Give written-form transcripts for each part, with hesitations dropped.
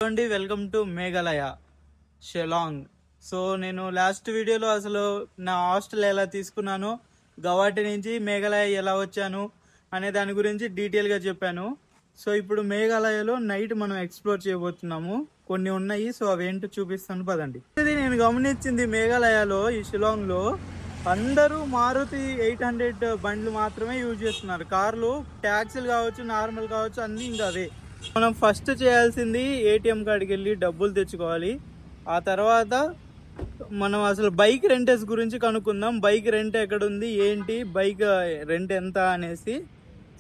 అండి welcome to Meghalaya Shillong. So నేను last వీడియోలో అసలు నా హాస్టల్ ఎలా తీసుకున్నాను, గౌహటి నుంచి మేఘాలయ ఎలా వచ్చాను అనే దాని గురించి డీటెయిల్గా చెప్పాను. సో ఇప్పుడు మేఘాలయలో నైట్ మనం ఎక్స్ప్లోర్ చేయబోతున్నాము. కొన్ని ఉన్నాయి, సో అవేంటో చూపిస్తాను పదండి. ఇది నేను గమనించింది, మేఘాలయలో ఈ షిలాంగ్లో అందరూ మారుతి 800 బండ్లు మాత్రమే యూజ్ చేస్తున్నారు. కార్లు, ట్యాక్సీలు కావచ్చు, నార్మల్ కావచ్చు, అన్నీ ఇంకా అవే. మనం ఫస్ట్ చేయాల్సింది ఏటీఎం కాడికి వెళ్ళి డబ్బులు తెచ్చుకోవాలి. ఆ తర్వాత మనం అసలు బైక్ రెంటెస్ గురించి కనుక్కుందాం. బైక్ రెంట్ ఎక్కడ ఉంది, ఏంటి, బైక్ రెంట్ ఎంత అనేసి.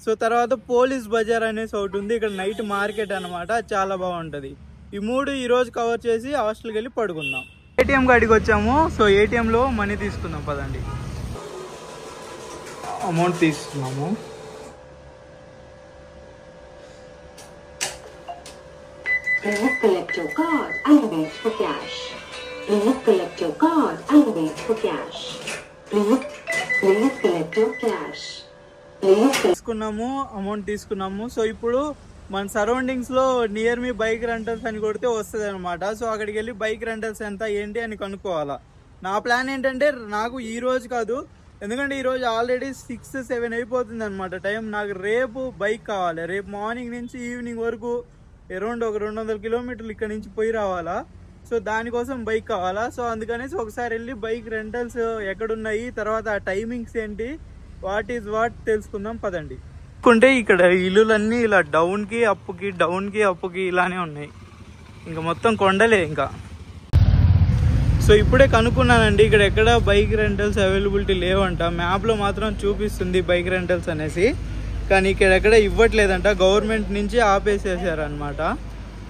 సో తర్వాత పోలీస్ బజార్ అనేసి ఒకటి ఉంది, ఇక్కడ నైట్ మార్కెట్ అనమాట, చాలా బాగుంటుంది. ఈ మూడు ఈరోజు కవర్ చేసి హాస్టల్కి వెళ్ళి పడుకుందాం. ఏటీఎం కాడికి వచ్చాము. సో ఏటీఎంలో మనీ తీసుకుందాం పదండి. అమౌంట్ తీసుకున్నాము. Please collect your card and wait for cash. Please collect your card and wait for cash. Please collect your cash. తీసుకున్నాము, అమౌంట్ తీసుకున్నాము. సో ఇప్పుడు మన సరౌండింగ్స్ లో నియర్ మీ బైక్ రెంటల్స్ అని కొడితే వస్తుంది అనమాట. సో అక్కడికి వెళ్ళి బైక్ రెంటల్స్ ఎంత ఏంటి అని కనుక్కోవాలా. నా ప్లాన్ ఏంటంటే, నాకు ఈ రోజు కాదు, ఎందుకంటే ఈరోజు ఆల్రెడీ 6-7 అయిపోతుంది అనమాట టైం. నాకు రేపు బైక్ కావాలి. రేపు మార్నింగ్ నుంచి ఈవినింగ్ వరకు అరౌండ్ ఒక 200 కిలోమీటర్లు ఇక్కడ నుంచి పోయి రావాలా. సో దానికోసం బైక్ కావాలా. సో అందుకనేసి ఒకసారి వెళ్ళి బైక్ రెంటల్స్ ఎక్కడున్నాయి, తర్వాత ఆ టైమింగ్స్ ఏంటి, వాట్ ఈజ్ వాట్ తెలుసుకుందాం పదండి. అనుకుంటే ఇక్కడ ఇల్లులన్నీ ఇలా డౌన్కి అప్పుకి డౌన్కి అప్పుకి ఇలానే ఉన్నాయి, ఇంకా మొత్తం కొండలే ఇంకా. సో ఇప్పుడే కనుక్కున్నానండి, ఇక్కడ ఎక్కడ బైక్ రెంటల్స్ అవైలబిలిటీ లేవంట. మ్యాప్లో మాత్రం చూపిస్తుంది బైక్ రెంటల్స్ అనేసి, కానీ ఇక్కడ ఎక్కడ ఇవ్వట్లేదంట. గవర్నమెంట్ నుంచి ఆపేసేసారనమాట.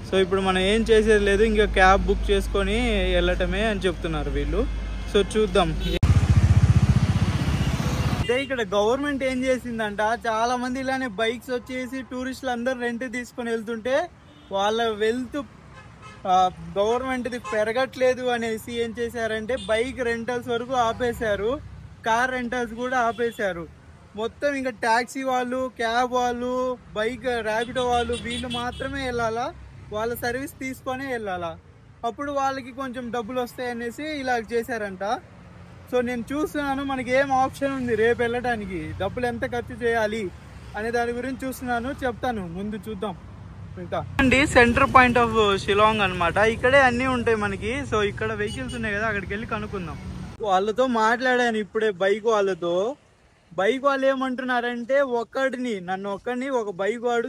సో ఇప్పుడు మనం ఏం చేసేది లేదు, ఇంకా క్యాబ్ బుక్ చేసుకొని వెళ్ళటమే అని చెప్తున్నారు వీళ్ళు. సో చూద్దాం. అదే ఇక్కడ గవర్నమెంట్ ఏం చేసిందంట, చాలా మంది ఇలానే బైక్స్ వచ్చేసి టూరిస్టులు అందరూ రెంట్ తీసుకొని వెళ్తుంటే వాళ్ళ వెల్త్ గవర్నమెంట్ది పెరగట్లేదు అనేసి ఏం చేశారంటే బైక్ రెంటల్స్ వరకు ఆపేశారు, కార్ రెంటల్స్ కూడా ఆపేశారు. మొత్తం ఇంకా ట్యాక్సీ వాళ్ళు, క్యాబ్ వాళ్ళు, బైక్ ర్యాపిడో వాళ్ళు, వీళ్ళు మాత్రమే వెళ్ళాలా, వాళ్ళ సర్వీస్ తీసుకొని వెళ్ళాలా. అప్పుడు వాళ్ళకి కొంచెం డబ్బులు వస్తాయి అనేసి ఇలా చేశారంట. సో నేను చూస్తున్నాను మనకి ఏం ఆప్షన్ ఉంది రేపు వెళ్ళడానికి, డబ్బులు ఎంత ఖర్చు చేయాలి అనే దాని గురించి చూస్తున్నాను, చెప్తాను, ముందు చూద్దాం. ఇంకా అండి సెంటర్ పాయింట్ ఆఫ్ షిలాంగ్ అనమాట, ఇక్కడే అన్నీ ఉంటాయి మనకి. సో ఇక్కడ వెహికల్స్ ఉన్నాయి కదా, అక్కడికి వెళ్ళి కనుక్కుందాం. వాళ్ళతో మాట్లాడాను ఇప్పుడే, బైక్ వాళ్ళతో. బైక్ వాళ్ళు ఏమంటున్నారంటే, నన్ను ఒక్కడిని ఒక బైక్ వాడు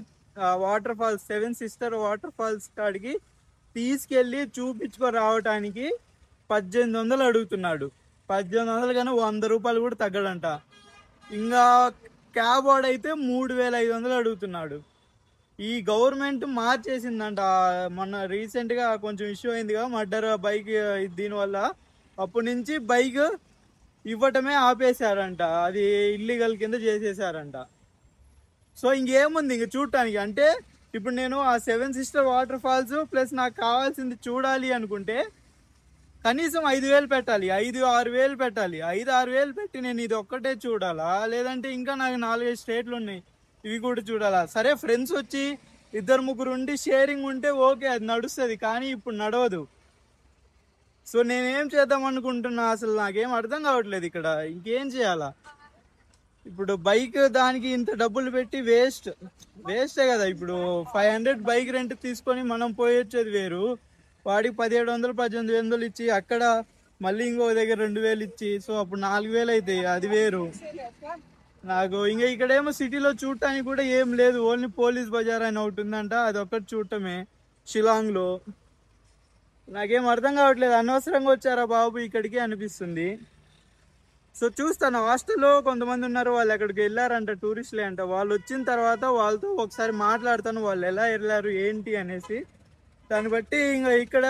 water falls, 7 sister water falls కాడికి తీసుకెళ్ళి చూపించుకొని రావటానికి 1800 అడుగుతున్నాడు. 1800 కానీ 100 రూపాయలు కూడా తగ్గడంట. ఇంకా క్యాబ్ వాడైతే 3500 అడుగుతున్నాడు. ఈ గవర్నమెంట్ మార్చేసిందంట. మొన్న రీసెంట్గా కొంచెం ఇష్యూ అయిందిగా, మర్డర్ బైక్, దీనివల్ల అప్పటి నుంచి బైక్ ఇవ్వటమే ఆపేశారంట. అది ఇల్లీగల్ కింద చేసేసారంట. సో ఇంకేముంది ఇంక చూడటానికి అంటే, ఇప్పుడు నేను ఆ 7 సిస్టర్ వాటర్ ఫాల్స్ ప్లస్ నాకు కావాల్సింది చూడాలి అనుకుంటే కనీసం 5000 పెట్టాలి, 5-6 వేలు పెట్టాలి. 5-6 వేలు పెట్టి నేను ఇది ఒక్కటే చూడాలా, లేదంటే ఇంకా నాకు 4-5 స్టేట్లు ఉన్నాయి, ఇవి కూడా చూడాలా. సరే ఫ్రెండ్స్ వచ్చి 2-3 ఉండి షేరింగ్ ఉంటే ఓకే, అది నడుస్తుంది, కానీ ఇప్పుడు నడవదు. సో నేనేం చేద్దాం అనుకుంటున్నా, అసలు నాకేం అర్థం కావట్లేదు ఇక్కడ, ఇంకేం చేయాలా. ఇప్పుడు బైక్ దానికి ఇంత డబ్బులు పెట్టి వేస్టే కదా. ఇప్పుడు 500 బైక్ రెంట్ తీసుకొని మనం పోయొచ్చేది వేరు, వాడికి 1700-1800 ఇచ్చి అక్కడ మళ్ళీ ఇంకో దగ్గర 2000 ఇచ్చి, సో అప్పుడు 4000 అవుతాయి, అది వేరు. నాకు ఇంకా ఇక్కడేమో సిటీలో చూడటానికి కూడా ఏం లేదు, ఓన్లీ పోలీస్ బజార్ అని ఒకటి ఉందంట, అది ఒక్కటి చూడటమే షిలాంగ్లో. నాకేం అర్థం కావట్లేదు, అనవసరంగా వచ్చారా బాబు ఇక్కడికి అనిపిస్తుంది. సో చూస్తాను, హాస్టల్లో కొంతమంది ఉన్నారు, వాళ్ళు ఎక్కడికి వెళ్ళారంట, టూరిస్టులే అంట. వాళ్ళు వచ్చిన తర్వాత వాళ్ళతో ఒకసారి మాట్లాడతాను, వాళ్ళు ఎలా వెళ్ళారు ఏంటి అనేసి. దాన్ని బట్టి ఇంకా ఇక్కడ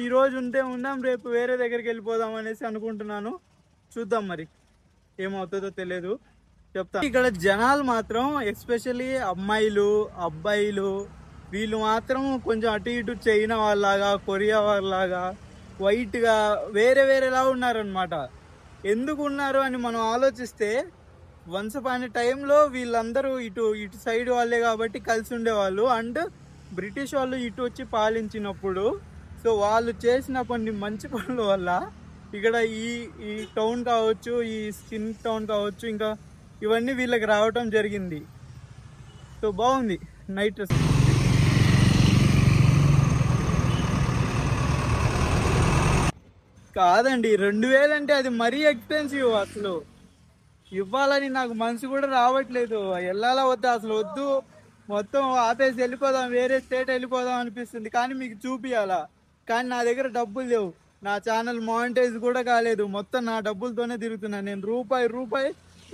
ఈరోజు ఉంటే ఉందాం, రేపు వేరే దగ్గరికి వెళ్ళిపోదాం అనేసి అనుకుంటున్నాను. చూద్దాం మరి ఏమవుతుందో తెలియదు, చెప్తాను. ఇక్కడ జనాలు మాత్రం ఎస్పెషల్లీ అమ్మాయిలు, అబ్బాయిలు, వీళ్ళు మాత్రం కొంచెం అటు ఇటు చైనా వాళ్ళలాగా, కొరియా వాళ్ళలాగా వైట్గా వేరేలా ఉన్నారనమాట. ఎందుకు ఉన్నారు అని మనం ఆలోచిస్తే, వన్స్ అపాన్ టైంలో వీళ్ళందరూ ఇటు సైడ్ వాళ్ళే కాబట్టి కలిసి ఉండేవాళ్ళు. అండ్ బ్రిటిష్ వాళ్ళు ఇటు వచ్చి పాలించినప్పుడు సో వాళ్ళు చేసిన కొన్ని మంచి పనుల వల్ల ఇక్కడ ఈ టౌన్ కావచ్చు, ఈ స్కిన్ టౌన్ కావచ్చు, ఇంకా ఇవన్నీ వీళ్ళకి రావటం జరిగింది. సో బాగుంది నైట్. కాదండి, 2000 అంటే అది మరీ ఎక్స్పెన్సివ్. అసలు ఇవ్వాలని నాకు మనసు కూడా రావట్లేదు. వెళ్ళాలా వద్దా అసలు వద్దు, మొత్తం ఆపేసి వెళ్ళిపోదాం, వేరే స్టేట్ వెళ్ళిపోదాం అనిపిస్తుంది. కానీ మీకు చూపియాలా, కానీ నా దగ్గర డబ్బులు లేవు. నా ఛానల్ మానిటైజ్ కూడా కాలేదు. మొత్తం నా డబ్బులతోనే తిరుగుతున్నాను. నేను రూపాయి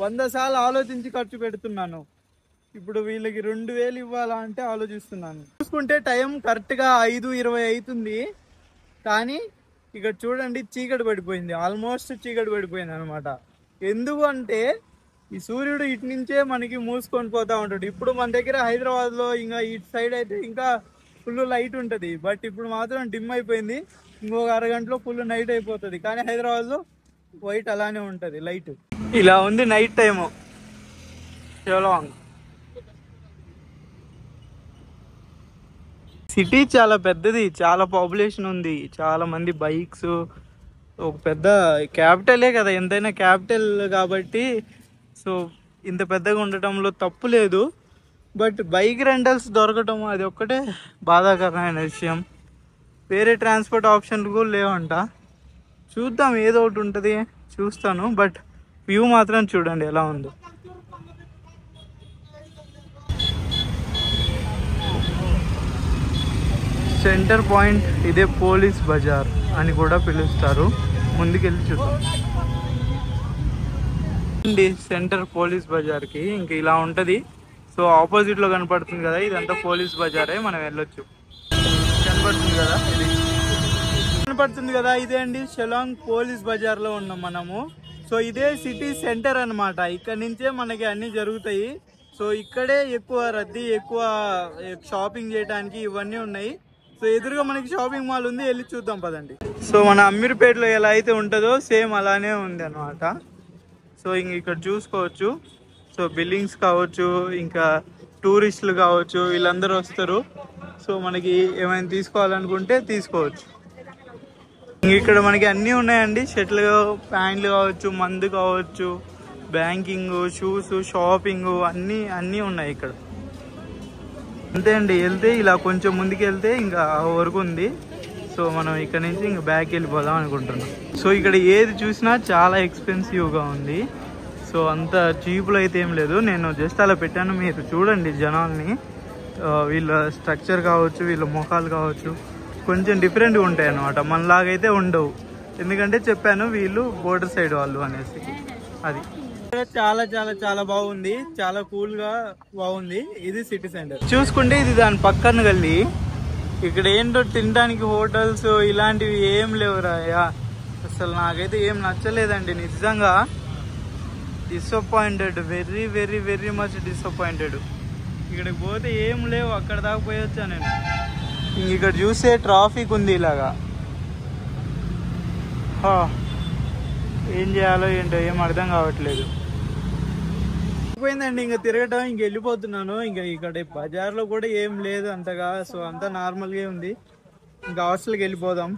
100 సార్లు ఆలోచించి ఖర్చు పెడుతున్నాను. ఇప్పుడు వీళ్ళకి 2000 ఇవ్వాలా అంటే ఆలోచిస్తున్నాను. చూసుకుంటే టైం కరెక్ట్గా 5:20 అవుతుంది. కానీ ఇక్కడ చూడండి చీకటి పడిపోయింది, ఆల్మోస్ట్ చీకటి పడిపోయింది అనమాట. ఎందుకు అంటే ఈ సూర్యుడు ఇటు నుంచే మనకి మూసుకొని పోతా ఉంటాడు. ఇప్పుడు మన దగ్గర హైదరాబాద్లో ఇంకా ఇటు సైడ్ అయితే ఇంకా ఫుల్ లైట్ ఉంటుంది. బట్ ఇప్పుడు మాత్రం డిమ్ అయిపోయింది. ఇంకొక అరగంటలో ఫుల్ నైట్ అయిపోతుంది. కానీ హైదరాబాద్లో వైట్ అలానే ఉంటుంది లైట్. ఇలా ఉంది నైట్ టైము షిలాంగ్. సిటీ చాలా పెద్దది, చాలా పాపులేషన్ ఉంది, చాలా మంది బైక్స్, ఒక పెద్ద క్యాపిటలే కదా, ఎంతైనా క్యాపిటల్ కాబట్టి సో ఇంత పెద్దగా ఉండటంలో తప్పు లేదు. బట్ బైక్ రెంటల్స్ దొరకటం అది ఒక్కటే బాధాకరమైన విషయం. వేరే ట్రాన్స్పోర్ట్ ఆప్షన్లు కూడా లేవంట. చూద్దాం, ఏదో ఒకటి ఉంటుంది, చూస్తాను. బట్ వ్యూ మాత్రం చూడండి ఎలా ఉందో. సెంటర్ పాయింట్ ఇదే పోలీస్ బజార్ అని కూడా పిలుస్తారు. ముందుకెళ్ళి చూద్దాం అండి. సెంటర్ పోలీస్ బజార్కి ఇంక ఇలా ఉంటుంది. సో ఆపోజిట్లో కనపడుతుంది కదా, ఇదంతా పోలీస్ బజారే. మనం వెళ్ళొచ్చు. కనపడుతుంది కదా, ఇది కనపడుతుంది కదా, ఇదే అండి షిలాంగ్ పోలీస్ బజార్లో ఉన్నాం మనము. సో ఇదే సిటీ సెంటర్ అనమాట. ఇక్కడ నుంచే మనకి అన్నీ జరుగుతాయి. సో ఇక్కడే ఎక్కువ రద్దీ, ఎక్కువ షాపింగ్ చేయడానికి ఇవన్నీ ఉన్నాయి. సో ఎదురుగా మనకి షాపింగ్ మాల్ ఉంది, వెళ్ళి చూద్దాం పదండి. సో మన అమీర్పేటలో ఎలా అయితే ఉంటుందో సేమ్ అలానే ఉంది అనమాట. సో ఇంక ఇక్కడ చూసుకోవచ్చు. సో బిల్డింగ్స్ కావచ్చు, ఇంకా టూరిస్టులు కావచ్చు, వీళ్ళందరూ వస్తారు. సో మనకి ఏమైనా తీసుకోవాలనుకుంటే తీసుకోవచ్చు. ఇక్కడ మనకి అన్నీ ఉన్నాయండి. షర్ట్లు, ప్యాంట్లు కావచ్చు, మందు కావచ్చు, బ్యాంకింగ్, షూస్, షాపింగ్ అన్నీ ఉన్నాయి ఇక్కడ. అంతే అండి. వెళ్తే ఇలా కొంచెం ముందుకు వెళ్తే ఇంకా వరకు ఉంది. సో మనం ఇక్కడ నుంచి ఇంకా బ్యాక్ వెళ్ళిపోదాం అనుకుంటున్నాం. సో ఇక్కడ ఏది చూసినా చాలా ఎక్స్పెన్సివ్గా ఉంది. సో అంత చీపులు అయితే ఏం లేదు. నేను జస్ట్ అలా పెట్టాను, మీరు చూడండి జనాల్ని. వీళ్ళ స్ట్రక్చర్ కావచ్చు, వీళ్ళ ముఖాలు కావచ్చు, కొంచెం డిఫరెంట్గా ఉంటాయి అన్నమాట. మనలాగైతే ఉండవు. ఎందుకంటే చెప్పాను వీళ్ళు బోర్డర్ సైడ్ వాళ్ళు అనేసి. అది చాలా చాలా చాలా బాగుంది, చాలా కూల్ గా బాగుంది. ఇది సిటీ సెంటర్. చూసుకుంటే ఇది దాని పక్కన గల్లీ. ఇక్కడ ఏంటో తినడానికి హోటల్స్ ఇలాంటివి ఏం లేవురా. అసలు నాకైతే ఏం నచ్చలేదండి నిజంగా. Disappointed, very very very much disappointed. ఇక్కడికి పోతే ఏం లేవు, అక్కడ దాకా పోయొచ్చా నేను. ఇక్కడ చూస్తే ట్రాఫిక్ ఉంది ఇలాగా. ఏం చేయాలో ఏంటో ఏం అర్థం కావట్లేదు. పోయిందండి ఇంకా తిరగటం. ఇంక వెళ్ళిపోతున్నాను. ఇంకా ఇక్కడ బజార్లో కూడా ఏం లేదు అంతగా. సో అంతా నార్మల్గా ఉంది. ఇంకా హాస్టల్కి వెళ్ళిపోదాం.